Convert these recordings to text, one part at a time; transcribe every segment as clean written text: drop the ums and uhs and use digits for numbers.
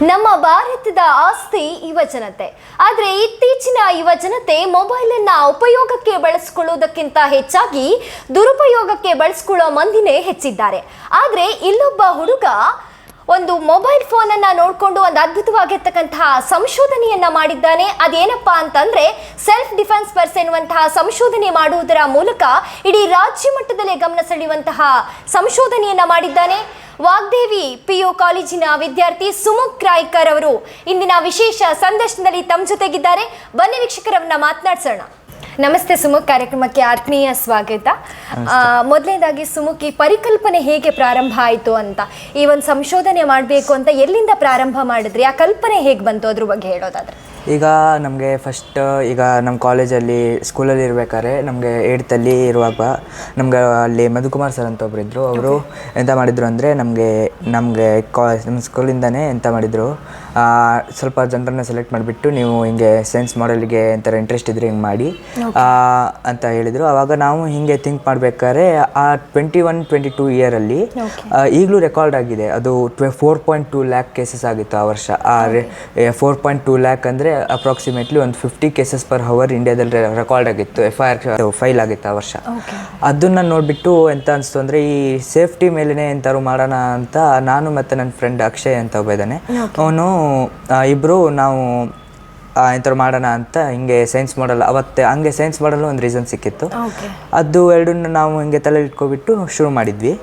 ನಮ್ಮ ಭಾರತದ ಆಸ್ತಿ ಯುವಜನತೆ. ಆದರೆ ಇತ್ತೀಚಿನ ಯುವಜನತೆ ಮೊಬೈಲ್ ಅನ್ನ ಉಪಯೋಗಕ್ಕೆ ಬಳಸಿಕೊಳ್ಳುವುದಕ್ಕಿಂತ ಹೆಚ್ಚಾಗಿ ದುರುಪಯೋಗಕ್ಕೆ ಬಳಸಿಕೊಳ್ಳೋ ಮಂದಿನೇ ಹೆಚ್ಚಿದ್ದಾರೆ. ಆದರೆ ಇಲ್ಲೊಬ್ಬ ಹುಡುಗ ಒಂದು ಮೊಬೈಲ್ ಫೋನ್ ಅನ್ನ ನೋಡಿಕೊಂಡು ಒಂದು ಅದ್ಭುತವಾಗಿರ್ತಕ್ಕಂತಹ ಸಂಶೋಧನೆಯನ್ನ ಮಾಡಿದ್ದಾನೆ. ಅದೇನಪ್ಪಾ ಅಂತಂದ್ರೆ ಸೆಲ್ಫ್ ಡಿಫೆನ್ಸ್ ಪರ್ಸ್ ಎನ್ನುವಂತಹ ಸಂಶೋಧನೆ ಮಾಡುವುದರ ಮೂಲಕ ಇಡೀ ರಾಜ್ಯ ಮಟ್ಟದಲ್ಲೇ ಗಮನ ಸೆಳೆಯುವಂತಹ ಸಂಶೋಧನೆಯನ್ನ ಮಾಡಿದ್ದಾನೆ. ವಾಗ್ದೇವಿ PU ಕಾಲೇಜಿನ ವಿದ್ಯಾರ್ಥಿ ಸುಮುಖ್ ರಾಯ್ಕರ್ ಅವರು ಇಂದಿನ ವಿಶೇಷ ಸಂದರ್ಶನದಲ್ಲಿ ತಮ್ಮ ಜೊತೆಗಿದ್ದಾರೆ. ಬನ್ನಿ ವೀಕ್ಷಕರನ್ನ ಮಾತನಾಡ್ಸೋಣ. ನಮಸ್ತೆ ಸುಮುಖ್, ಕಾರ್ಯಕ್ರಮಕ್ಕೆ ಆತ್ಮೀಯ ಸ್ವಾಗತ. ಮೊದಲನೇದಾಗಿ ಸುಮುಖ್, ಈ ಪರಿಕಲ್ಪನೆ ಹೇಗೆ ಪ್ರಾರಂಭ ಆಯಿತು ಅಂತ, ಈ ಒಂದು ಸಂಶೋಧನೆ ಮಾಡಬೇಕು ಅಂತ ಎಲ್ಲಿಂದ ಪ್ರಾರಂಭ ಮಾಡಿದ್ರಿ, ಆ ಕಲ್ಪನೆ ಹೇಗೆ ಬಂತು ಅದ್ರ ಬಗ್ಗೆ ಹೇಳೋದಾದ್ರೆ? ಈಗ ನಮಗೆ ಫಸ್ಟ್ ಈಗ ನಮ್ಮ ಕಾಲೇಜಲ್ಲಿ ಸ್ಕೂಲಲ್ಲಿ ಇರಬೇಕಾದ್ರೆ ನಮಗೆ 8th ಇರುವಾಗ ನಮ್ಗೆ ಅಲ್ಲಿ ಮಧುಕುಮಾರ್ ಸರ್ ಅಂತ ಒಬ್ಬರು ಇದ್ದರು. ಅವರು ಎಂತ ಮಾಡಿದರು ಅಂದರೆ ನಮಗೆ ನಮ್ಮ ಸ್ಕೂಲಿಂದನೇ ಎಂತ ಮಾಡಿದರು, ಸ್ವಲ್ಪ ಜನರನ್ನ ಸೆಲೆಕ್ಟ್ ಮಾಡಿಬಿಟ್ಟು ನೀವು ಹಿಂಗೆ ಸೈನ್ಸ್ ಮಾಡೆಲ್ಗೆ ಎಂಥರ ಇಂಟ್ರೆಸ್ಟ್ ಇದ್ದರೆ ಹಿಂಗೆ ಮಾಡಿ ಅಂತ ಹೇಳಿದರು. ಆವಾಗ ನಾವು ಹೀಗೆ ಥಿಂಕ್ ಮಾಡಬೇಕಾದ್ರೆ ಆ 21-22 ಇಯರಲ್ಲಿ ಈಗಲೂ ರೆಕಾರ್ಡ್ ಆಗಿದೆ. ಅದು 4.2 ಲ್ಯಾಕ್ ಕೇಸಸ್ ಆಗಿತ್ತು ಆ ವರ್ಷ. 4.2 ಲ್ಯಾಕ್ ಅಂದರೆ ಅಪ್ರಾಕ್ಸಿಮೇಟ್ಲಿ ಒಂದು 50 ಕೇಸಸ್ ಪರ್ ಅವರ್ ಇಂಡಿಯಾದಲ್ಲಿ ರೆಕಾರ್ಡ್ ಆಗಿತ್ತು. FIR ಫೈಲ್ ಆಗಿತ್ತು ಆ ವರ್ಷ. ಅದನ್ನು ನೋಡಿಬಿಟ್ಟು ಎಂತ ಅನಿಸ್ತು ಅಂದರೆ ಈ ಸೇಫ್ಟಿ ಮೇಲೇ ಎಂತಾರು ಮಾಡೋಣ ಅಂತ ನಾನು ಮತ್ತು ನನ್ನ ಫ್ರೆಂಡ್ ಅಕ್ಷಯ್ ಅಂತ ಒಬ್ಬ ಇದ್ದಾನೆ, ಅವನು ಇಬ್ಬರು ನಾವು ಎಂಥವ್ರು ಮಾಡೋಣ ಅಂತ ಹಿಂಗೆ ಸೈನ್ಸ್ ಮಾಡಲ್ ಅವತ್ತೆ ಹಂಗೆ ಸೈನ್ಸ್ ಮಾಡಲು ಒಂದು ರೀಸನ್ ಸಿಕ್ಕಿತ್ತು. ಅದು ಎರಡನ್ನ ನಾವು ಹಿಂಗೆ ತಲೆ ಇಟ್ಕೊಬಿಟ್ಟು ಶುರು ಮಾಡಿದ್ವಿ.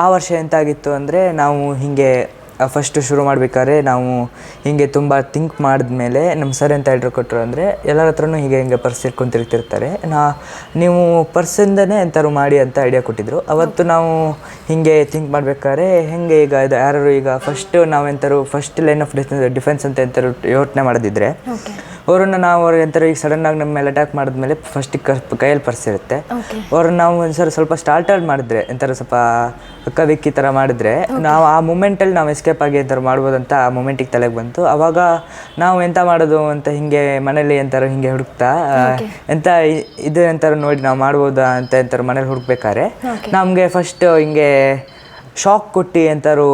ಆ ವರ್ಷ ಎಂತಾಗಿತ್ತು ಅಂದರೆ ನಾವು ಹಿಂಗೆ ಫಸ್ಟು ಶುರು ಮಾಡಬೇಕಾದ್ರೆ ನಾವು ಹೀಗೆ ತುಂಬ ಥಿಂಕ್ ಮಾಡಿದ್ಮೇಲೆ ನಮ್ಮ ಸರ್ ಎಂತ ಕೊಟ್ಟರು ಅಂದರೆ ಎಲ್ಲರ ಹತ್ರನೂ ಹಿಂಗೆ ಪರ್ಸ್ ಇಟ್ಕೊಂಡು ತಿರ್ತಿರ್ತಾರೆ, ನೀವು ಪರ್ಸಿಂದನೇ ಎಂಥರು ಮಾಡಿ ಅಂತ ಐಡಿಯಾ ಕೊಟ್ಟಿದ್ರು. ಅವತ್ತು ನಾವು ಹೀಗೆ ಥಿಂಕ್ ಮಾಡಬೇಕಾದ್ರೆ ಹೆಂಗೆ ಈಗ ಇದು ಯಾರು ಈಗ ಫಸ್ಟ್ ಲೈನ್ ಆಫ್ ಡಿಫೆನ್ಸ್ ಅಂತ ಎಂಥರು ಯೋಚನೆ ಮಾಡೋದಿದ್ರೆ ಅವ್ರಿಗೆ ಎಂಥರು ಈಗ ಸಡನ್ನಾಗಿ ನಮ್ಮ ಮೇಲೆ ಅಟ್ಯಾಕ್ ಮಾಡಿದ್ಮೇಲೆ ಫಸ್ಟಿಗೆ ಕೈಯಲ್ಲಿ ಪರ್ಸ್ ಇರುತ್ತೆ. ಅವ್ರನ್ನ ನಾವು ಒಂದ್ಸರಿ ಸ್ವಲ್ಪ ಸ್ಟಾರ್ಟರ್ಡ್ ಮಾಡಿದ್ರೆ ಎಂಥರು ಸ್ವಲ್ಪ ಅಕ್ಕವಿಕ್ಕಿ ಥರ ಮಾಡಿದ್ರೆ ನಾವು ಆ ಮೂಮೆಂಟಲ್ಲಿ ನಾವು ಎಸ್ಕೇಪ್ ಆಗಿ ಎಂಥರು ಮಾಡ್ಬೋದಂತ ಆ ಮೂಮೆಂಟಿಗೆ ತಲೆಗೆ ಬಂತು. ಆವಾಗ ನಾವು ಎಂತ ಮಾಡೋದು ಅಂತ ಹಿಂಗೆ ಮನೇಲಿ ಎಂಥರು ಹಿಂಗೆ ಹುಡುಕ್ತಾ ಎಂತ ಇದು ಎಂಥರು ನೋಡಿ ನಾವು ಮಾಡ್ಬೋದಾ ಅಂತ ಎಂಥರು ಮನೇಲಿ ಹುಡುಕ್ಬೇಕಾದ್ರೆ ನಮಗೆ ಫಸ್ಟ್ ಹಿಂಗೆ ಶಾಕ್ ಕೊಟ್ಟು ಎಂಥರು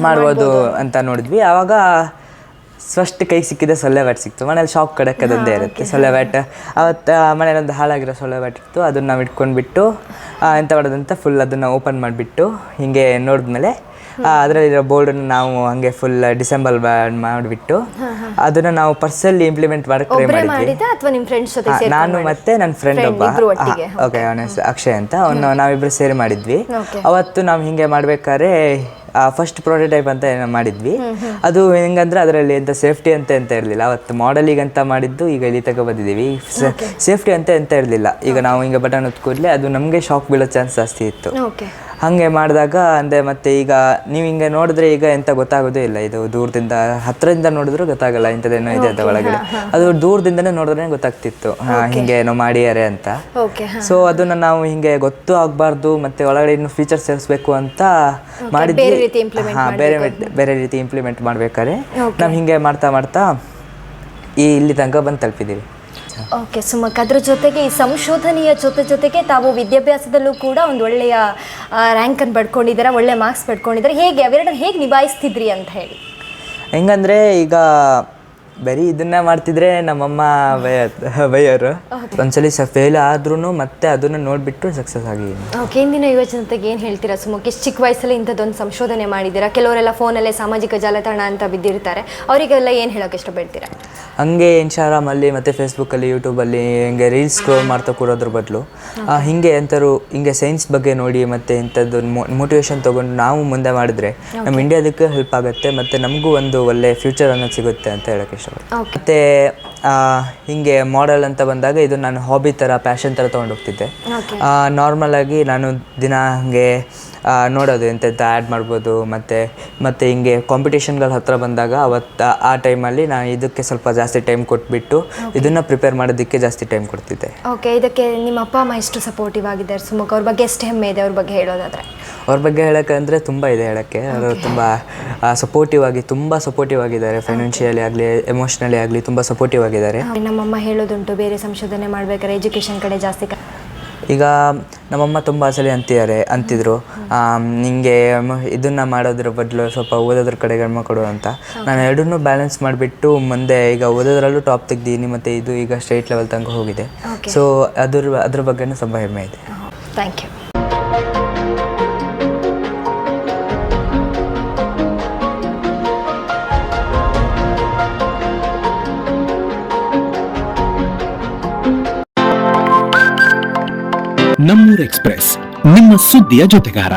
ಮಾಡ್ಬೋದು ಅಂತ ನೋಡಿದ್ವಿ. ಆವಾಗ ಫಸ್ಟ್ ಕೈಗೆ ಸಿಕ್ಕಿದೆ ಸೊಳ್ಳೆ ಬ್ಯಾಟ್ ಸಿಕ್ತು. ಮನೇಲಿ ಶಾಕ್ ಕಡಕ್ಕದಂದೇ ಇರುತ್ತೆ ಸೊಳ್ಳೆ ಬ್ಯಾಟ್. ಅವತ್ತು ಮನೇಲಿ ಒಂದು ಹಾಳಾಗಿರೋ ಸೊಳ್ಳೆ ಬ್ಯಾಟ್ ಇತ್ತು, ಅದನ್ನು ನಾವು ಇಟ್ಕೊಂಡ್ಬಿಟ್ಟು ಎಂತ ಮಾಡೋದಂತ ಫುಲ್ ಅದನ್ನು ಓಪನ್ ಮಾಡಿಬಿಟ್ಟು ಹಿಂಗೆ ನೋಡಿದ್ಮೇಲೆ ಅದರಲ್ಲಿರೋ ಬೋರ್ಡನ್ನು ನಾವು ಹಂಗೆ ಫುಲ್ ಡಿಸೆಂಬಲ್ ಮಾಡಿಬಿಟ್ಟು ಅದನ್ನು ನಾವು ಪರ್ಸಲ್ಲಿ ಇಂಪ್ಲಿಮೆಂಟ್ ಮಾಡಕ್ಕೆ ಟ್ರೈ ಮಾಡಿದ್ವಿ. ನಾನು ಮತ್ತೆ ನನ್ನ ಫ್ರೆಂಡ್ ಒಬ್ಬ, ಓಕೆ, ಅವನ ಅಕ್ಷಯ್ ಅಂತ, ನಾವಿಬ್ಬರು ಸೇರಿ ಮಾಡಿದ್ವಿ. ಅವತ್ತು ನಾವು ಹಿಂಗೆ ಮಾಡ್ಬೇಕಾದ್ರೆ ಫಸ್ಟ್ ಪ್ರೋಟೋಟೈಪ್ ಅಂತ ಏನೋ ಮಾಡಿದ್ವಿ. ಅದು ಹೆಂಗಂದ್ರೆ ಅದರಲ್ಲಿ ಎಂತ ಸೇಫ್ಟಿ ಅಂತ ಇರಲಿಲ್ಲ. ಅವತ್ತು ಮಾಡೆಲಿಗೆ ಅಂತ ಮಾಡಿದ್ದು ಈಗ ಇಲ್ಲಿ ಬಂದಿದ್ದೀವಿ. ಸೇಫ್ಟಿ ಅಂತ ಇರಲಿಲ್ಲ. ಈಗ ನಾವು ಹಿಂಗೆ ಬಟನ್ ಹೊತ್ತು ಕೂಡಲೇ ಅದು ನಮಗೆ ಶಾಕ್ ಬೀಳೋ ಚಾನ್ಸ್ ಜಾಸ್ತಿ ಇತ್ತು. ಹಾಗೆ ಮಾಡಿದಾಗ ಅಂದರೆ ಮತ್ತೆ ಈಗ ನೀವು ಹಿಂಗೆ ನೋಡಿದ್ರೆ ಈಗ ಎಂತ ಗೊತ್ತಾಗೋದೇ ಇಲ್ಲ. ಇದು ದೂರದಿಂದ ಹತ್ತಿರದಿಂದ ನೋಡಿದ್ರು ಗೊತ್ತಾಗಲ್ಲ ಇಂಥದ್ದೇನೋ ಇದೆ ಅಂತ ಒಳಗಡೆ. ಅದು ದೂರದಿಂದನೇ ನೋಡಿದ್ರೆ ಗೊತ್ತಾಗ್ತಿತ್ತು ಹಿಂಗೆ ಏನೋ ಮಾಡಿಯಾರೆ ಅಂತ. ಸೊ ಅದನ್ನು ನಾವು ಹಿಂಗೆ ಗೊತ್ತು ಆಗಬಾರ್ದು ಮತ್ತೆ ಒಳಗಡೆ ಇನ್ನು ಫೀಚರ್ಸ್ ಸೇರಿಸ್ಬೇಕು ಅಂತ ಮಾಡಿದ್ವಿ. ಬೇರೆ ರೀತಿ ಇಂಪ್ಲಿಮೆಂಟ್ ಮಾಡ್ಬೇಕಾದ್ರೆ ನಾವು ಹಿಂಗೆ ಮಾಡ್ತಾ ಇಲ್ಲಿ ತನಕ ಬಂದು ತಲುಪಿದ್ದೀವಿ. ಓಕೆ ಸುಮಕ್, ಅದ್ರ ಜೊತೆಗೆ ಈ ಸಂಶೋಧನೆಯ ಜೊತೆಗೆ ತಾವು ವಿದ್ಯಾಭ್ಯಾಸದಲ್ಲೂ ಕೂಡ ಒಂದು ಒಳ್ಳೆಯ ರ್ಯಾಂಕನ್ನು ಪಡ್ಕೊಂಡಿದ್ದಾರೆ, ಒಳ್ಳೆ ಮಾರ್ಕ್ಸ್ ಪಡ್ಕೊಂಡಿದ್ದಾರೆ. ಹೇಗೆ ಅವೆರಡನ್ನು ಹೇಗೆ ನಿಭಾಯಿಸ್ತಿದ್ರಿ ಅಂತ ಹೇಳಿ? ಹೆಂಗಂದರೆ ಈಗ ಬರೀ ಇದನ್ನ ಮಾಡ್ತಿದ್ರೆ ನಮ್ಮಮ್ಮ ಬೈಯೋರು. ಒಂದ್ಸಲಿ ಫೇಲ್ ಆದ್ರೂ ಮತ್ತೆ ಅದನ್ನು ನೋಡಿಬಿಟ್ಟು ಸಕ್ಸಸ್ ಆಗಿ. ಓಕೆ, ಇಂದಿನ ಯುವಜನತೆಗೆ ಏನು ಹೇಳ್ತೀರಾ ಸುಮಕ್? ಇಷ್ಟು ಚಿಕ್ಕ ವಯಸ್ಸಲ್ಲಿ ಇಂಥದ್ದೊಂದು ಸಂಶೋಧನೆ ಮಾಡಿದ್ದೀರಾ. ಕೆಲವರೆಲ್ಲ ಫೋನಲ್ಲೇ ಸಾಮಾಜಿಕ ಜಾಲತಾಣ ಅಂತ ಬಿದ್ದಿರ್ತಾರೆ, ಅವರಿಗೆಲ್ಲ ಏನು ಹೇಳೋಕೆ ಇಷ್ಟಪಡ್ತೀರಾ? ಹಂಗೆ ಇನ್ಸ್ಟಾಗ್ರಾಮಲ್ಲಿ ಮತ್ತು ಫೇಸ್ಬುಕ್ಕಲ್ಲಿ ಯೂಟ್ಯೂಬಲ್ಲಿ ಹಿಂಗೆ ರೀಲ್ಸ್ ಸ್ಕ್ರೋಲ್ ಮಾಡ್ತಾ ಕೂರೋದ್ರ ಬದಲು ಹಿಂಗೆ ಎಂಥರು ಹಿಂಗೆ ಸೈನ್ಸ್ ಬಗ್ಗೆ ನೋಡಿ ಮತ್ತು ಇಂಥದ್ದು ಮೋಟಿವೇಶನ್ ತೊಗೊಂಡು ನಾವು ಮುಂದೆ ಮಾಡಿದ್ರೆ ನಮ್ಮ ಇಂಡಿಯಾದಕ್ಕೆ ಹೆಲ್ಪ್ ಆಗುತ್ತೆ ಮತ್ತು ನಮಗೂ ಒಂದು ಒಳ್ಳೆ ಫ್ಯೂಚರ್ ಅನ್ನೋದು ಸಿಗುತ್ತೆ ಅಂತ ಹೇಳೋಕ್ಕೆ ಇಷ್ಟ. ಮತ್ತು ಹಿಂಗೆ ಮಾಡೆಲ್ ಅಂತ ಬಂದಾಗ ಇದು ನಾನು ಹಾಬಿ ಥರ ಪ್ಯಾಷನ್ ಥರ ತೊಗೊಂಡು ಹೋಗ್ತಿದ್ದೆ. ನಾರ್ಮಲಾಗಿ ನಾನು ದಿನ ಹಾಗೆ ನೋಡೋದು ಎಂತೆಂಥ ಆ್ಯಡ್ ಮಾಡ್ಬೋದು ಮತ್ತು ಹಿಂಗೆ ಕಾಂಪಿಟೇಷನ್ಗಳ ಹತ್ರ ಬಂದಾಗ ಅವತ್ತು ಆ ಟೈಮಲ್ಲಿ ನಾನು ಇದಕ್ಕೆ ಸ್ವಲ್ಪ ಜಾಸ್ತಿ ಟೈಮ್ ಕೊಟ್ಬಿಟ್ಟು ಇದನ್ನು ಪ್ರಿಪೇರ್ ಮಾಡೋದಕ್ಕೆ ಜಾಸ್ತಿ ಟೈಮ್ ಕೊಡ್ತಿದ್ದೆ. ಓಕೆ, ಇದಕ್ಕೆ ನಿಮ್ಮ ಅಪ್ಪ ಅಮ್ಮ ಎಷ್ಟು ಸಪೋರ್ಟಿವ್ ಆಗಿದ್ದಾರೆ ಸುಮಕ್? ಅವ್ರ ಬಗ್ಗೆ ಎಷ್ಟು ಹೆಮ್ಮೆ ಇದೆ ಅವ್ರ ಬಗ್ಗೆ ಹೇಳೋದಾದರೆ? ಅವ್ರ ಬಗ್ಗೆ ಹೇಳೋಕ್ಕಂದರೆ ತುಂಬ ಇದೆ ಹೇಳೋಕ್ಕೆ. ಅವರು ತುಂಬ ಸಪೋರ್ಟಿವ್ ಆಗಿದ್ದಾರೆ. ಫೈನಾನ್ಷಿಯಲಿ ಆಗಲಿ ಎಮೋಷ್ನಲಿ ಆಗಲಿ ತುಂಬ ಸಪೋರ್ಟಿವ್ ಆಗಿದ್ದಾರೆ. ನಮ್ಮಮ್ಮ ಹೇಳೋದುಂಟು ಬೇರೆ ಸಂಶೋಧನೆ ಮಾಡಬೇಕಾದ್ರೆ ಎಜುಕೇಷನ್ ಕಡೆ ಜಾಸ್ತಿ ಈಗ ನಮ್ಮಮ್ಮ ತುಂಬ ಸಲ ಅಂತಿದ್ರು ನಿಂಗೆ ಇದನ್ನು ಮಾಡೋದ್ರ ಬದಲು ಸ್ವಲ್ಪ ಓದೋದ್ರ ಕಡೆ ಗಮನ ಕೊಡು ಅಂತ. ನಾನು ಎರಡನ್ನೂ ಬ್ಯಾಲೆನ್ಸ್ ಮಾಡಿಬಿಟ್ಟು ಮುಂದೆ ಈಗ ಓದೋದ್ರಲ್ಲೂ ಟಾಪ್ ತೆಗ್ದೀನಿ ಮತ್ತು ಇದು ಈಗ ಸ್ಟೇಟ್ ಲೆವೆಲ್ ತನಕ ಹೋಗಿದೆ. ಸೊ ಅದ್ರ ಬಗ್ಗೆನೂ ತುಂಬ ಹೆಮ್ಮೆ ಇದೆ. Thank you. ನಮ್ಮೂರ್ ಎಕ್ಸ್‌ಪ್ರೆಸ್, ನಿಮ್ಮ ಸುದ್ದಿಯ ಜೊತೆಗಾರ.